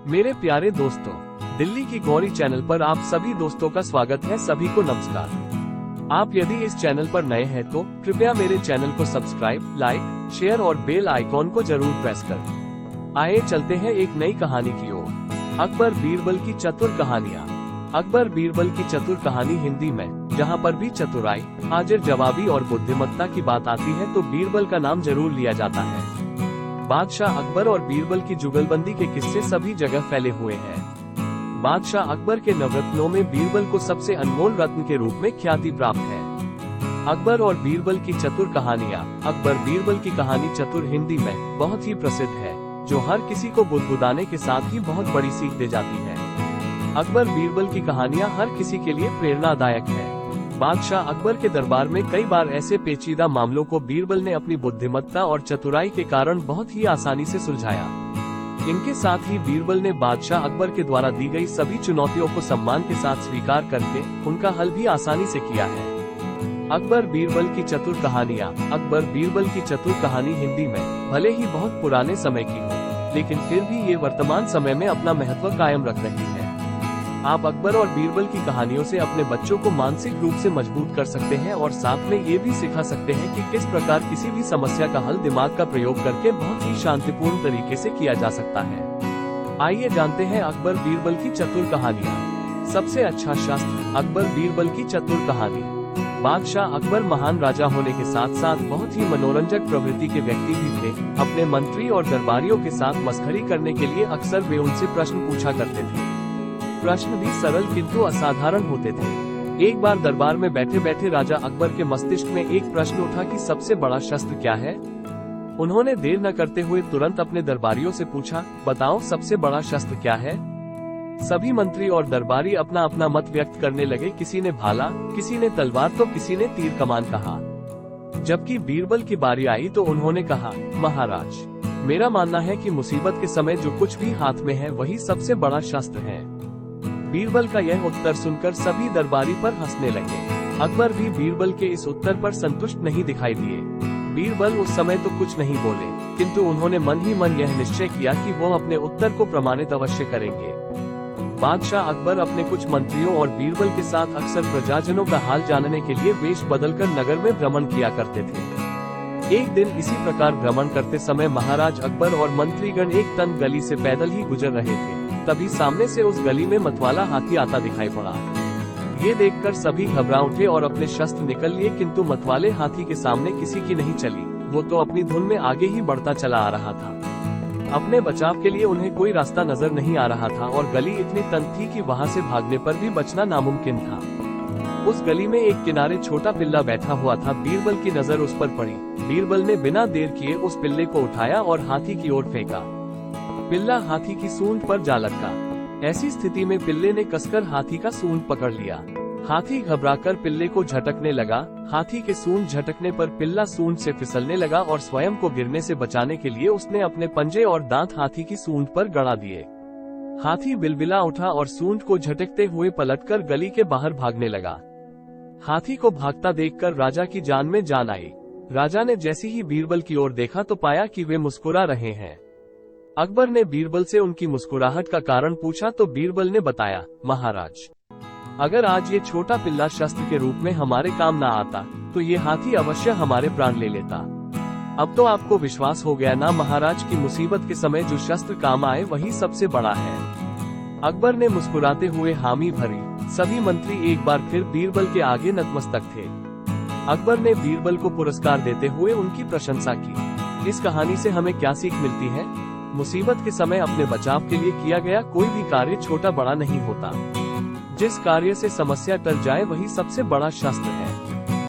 मेरे प्यारे दोस्तों, दिल्ली की गौरी चैनल पर आप सभी दोस्तों का स्वागत है। सभी को नमस्कार। आप यदि इस चैनल पर नए हैं तो कृपया मेरे चैनल को सब्सक्राइब, लाइक, शेयर और बेल आइकॉन को जरूर प्रेस कर। आइए चलते हैं एक नई कहानी की ओर। अकबर बीरबल की चतुर कहानियाँ। अकबर बीरबल की चतुर कहानी हिंदी में जहाँ पर भी चतुराई, हाजिर जवाबी और बुद्धिमत्ता की बात आती है तो बीरबल का नाम जरूर लिया जाता है। बादशाह अकबर और बीरबल की जुगलबंदी के किस्से सभी जगह फैले हुए हैं। बादशाह अकबर के नवरत्नों में बीरबल को सबसे अनमोल रत्न के रूप में ख्याति प्राप्त है। अकबर और बीरबल की चतुर कहानियाँ। अकबर बीरबल की कहानी चतुर हिंदी में बहुत ही प्रसिद्ध है, जो हर किसी को बुदबुदाने के साथ ही बहुत बड़ी सीख दे जाती है। अकबर बीरबल की कहानियाँ हर किसी के लिए प्रेरणादायक है। बादशाह अकबर के दरबार में कई बार ऐसे पेचीदा मामलों को बीरबल ने अपनी बुद्धिमत्ता और चतुराई के कारण बहुत ही आसानी से सुलझाया। इनके साथ ही बीरबल ने बादशाह अकबर के द्वारा दी गई सभी चुनौतियों को सम्मान के साथ स्वीकार करके उनका हल भी आसानी से किया है। अकबर बीरबल की चतुर कहानियाँ। अकबर बीरबल की चतुर कहानी हिंदी में भले ही बहुत पुराने समय की हो, लेकिन फिर भी ये वर्तमान समय में अपना महत्व कायम रख रही है। आप अकबर और बीरबल की कहानियों से अपने बच्चों को मानसिक रूप से मजबूत कर सकते हैं और साथ में ये भी सिखा सकते हैं कि किस प्रकार किसी भी समस्या का हल दिमाग का प्रयोग करके बहुत ही शांतिपूर्ण तरीके से किया जा सकता है। आइए जानते हैं अकबर बीरबल की चतुर कहानियाँ। सबसे अच्छा शस्त्र। अकबर बीरबल की चतुर कहानी। बादशाह अकबर महान राजा होने के साथ साथ बहुत ही मनोरंजक प्रवृत्ति के व्यक्ति भी थे। अपने मंत्री और दरबारियों के साथ मस्खरी करने के लिए अक्सर वे उनसे प्रश्न पूछा करते थे। प्रश्न भी सरल किंतु असाधारण होते थे। एक बार दरबार में बैठे बैठे राजा अकबर के मस्तिष्क में एक प्रश्न उठा कि सबसे बड़ा शस्त्र क्या है। उन्होंने देर न करते हुए तुरंत अपने दरबारियों से पूछा, बताओ सबसे बड़ा शस्त्र क्या है। सभी मंत्री और दरबारी अपना अपना मत व्यक्त करने लगे। किसी ने भाला, किसी ने तलवार तो किसी ने तीर कमान कहा। जबकि बीरबल की बारी आई तो उन्होंने कहा, महाराज, मेरा मानना है कि मुसीबत के समय जो कुछ भी हाथ में है वही सबसे बड़ा शस्त्र है। बीरबल का यह उत्तर सुनकर सभी दरबारी पर हंसने लगे। अकबर भी बीरबल के इस उत्तर पर संतुष्ट नहीं दिखाई दिए। बीरबल उस समय तो कुछ नहीं बोले, किंतु उन्होंने मन ही मन यह निश्चय किया कि वो अपने उत्तर को प्रमाणित अवश्य करेंगे। बादशाह अकबर अपने कुछ मंत्रियों और बीरबल के साथ अक्सर प्रजाजनों का हाल जानने के लिए वेश बदलकर नगर में भ्रमण किया करते थे। एक दिन इसी प्रकार भ्रमण करते समय महाराज अकबर और मंत्रीगण एक तंग गली से पैदल ही गुजर रहे थे। तभी सामने से उस गली में मतवाला हाथी आता दिखाई पड़ा। ये देखकर सभी घबरा उठे और अपने शस्त्र निकल लिए, किंतु मतवाले हाथी के सामने किसी की नहीं चली। वो तो अपनी धुन में आगे ही बढ़ता चला आ रहा था। अपने बचाव के लिए उन्हें कोई रास्ता नजर नहीं आ रहा था और गली इतनी तंग थी कि वहाँ से भागने पर भी बचना नामुमकिन था। उस गली में एक किनारे छोटा पिल्ला बैठा हुआ था। बीरबल की नजर उस पर पड़ी। बीरबल ने बिना देर किए उस पिल्ले को उठाया और हाथी की ओर फेंका। पिल्ला हाथी की सूंड पर जा लटका। ऐसी स्थिति में पिल्ले ने कसकर हाथी का सूंड पकड़ लिया। हाथी घबराकर पिल्ले को झटकने लगा। हाथी के सूंड झटकने पर पिल्ला सूंड से फिसलने लगा और स्वयं को गिरने से बचाने के लिए उसने अपने पंजे और दांत हाथी की सूंड पर गड़ा दिए। हाथी बिलबिला उठा और सूंड को झटकते हुए पलटकर गली के बाहर भागने लगा। हाथी को भागता देखकर राजा की जान में जान आई। राजा ने जैसे ही बीरबल की ओर देखा तो पाया कि वे मुस्कुरा रहे हैं। अकबर ने बीरबल से उनकी मुस्कुराहट का कारण पूछा तो बीरबल ने बताया, महाराज, अगर आज ये छोटा पिल्ला शस्त्र के रूप में हमारे काम ना आता तो ये हाथी अवश्य हमारे प्राण ले लेता। अब तो आपको विश्वास हो गया ना महाराज कि मुसीबत के समय जो शस्त्र काम आए वही सबसे बड़ा है। अकबर ने मुस्कुराते हुए हामी भरी। सभी मंत्री एक बार फिर बीरबल के आगे नतमस्तक थे। अकबर ने बीरबल को पुरस्कार देते हुए उनकी प्रशंसा की। इस कहानी से हमें क्या सीख मिलती है? मुसीबत के समय अपने बचाव के लिए किया गया कोई भी कार्य छोटा बड़ा नहीं होता। जिस कार्य से समस्या टल जाए वही सबसे बड़ा शस्त्र है।